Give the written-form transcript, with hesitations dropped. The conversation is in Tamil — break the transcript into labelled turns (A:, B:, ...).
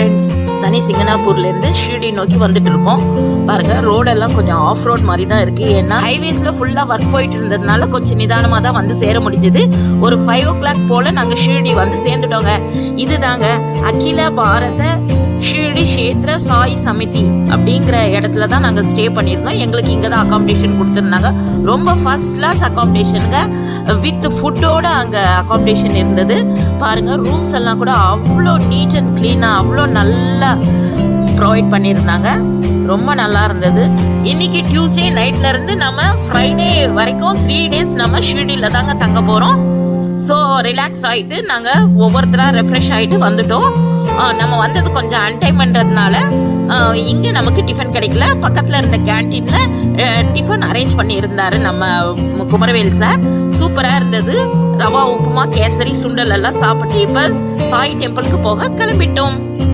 A: ஃப்ரெண்ட்ஸ், சனி சிங்கனாப்பூர்லேருந்து ஷீர்டி நோக்கி வந்துட்டு இருக்கோம். பாருங்க, ரோடெல்லாம் கொஞ்சம் ஆஃப் ரோட் மாதிரி தான் இருக்கு. ஏன்னா ஹைவேஸ்ல ஃபுல்லா ஒர்க் போயிட்டு இருந்ததுனால கொஞ்சம் நிதானமாக தான் வந்து சேர முடிஞ்சது. ஒரு 5 o'clock போல நாங்கள் ஷீர்டி வந்து சேர்ந்துட்டோங்க. இதுதாங்க அகில பாரத ஷீர்டி க்ஷேத்ர சாய் சமிதி அப்படிங்கிற இடத்துல தான் நாங்கள் ஸ்டே பண்ணியிருந்தோம். எங்களுக்கு இங்கே தான் அகாமடேஷன் கொடுத்துருந்தாங்க. ரொம்ப ஃபர்ஸ்ட் கிளாஸ் அகாமடேஷனுங்க, வித் ஃபுட்டோட அங்கே அகாமடேஷன் இருந்தது. பாருங்க, ரூம்ஸ் எல்லாம் கூட அவ்வளோ நீட் அண்ட் கிளீனாக அவ்வளோ நல்லா ப்ரொவைட் பண்ணியிருந்தாங்க. ரொம்ப நல்லா இருந்தது. இன்னைக்கு டியூஸ்டே நைட்ல இருந்து நம்ம ஃப்ரைடே வரைக்கும் 3 days நம்ம ஷீர்டியில் தாங்க தங்க போகிறோம். ஸோ ரிலாக்ஸ் ஆகிட்டு நாங்கள் ஒவ்வொருத்தராக ரெஃப்ரெஷ் ஆகிட்டு வந்துட்டோம். நம்ம வந்தது கொஞ்சம் அன்டைம்ன்றதுனால இங்கே நமக்கு டிஃபன் கிடைக்கல. பக்கத்தில் இருந்த கேன்டீனில் டிஃபன் அரேஞ்ச் பண்ணி இருந்தாரு நம்ம குமரவேல் சார். சூப்பராக இருந்தது. ரவா உப்புமா, கேசரி, சுண்டல் எல்லாம் சாப்பிட்டு இப்போ சாய் டெம்பிளுக்கு போக கிளம்பிட்டோம்.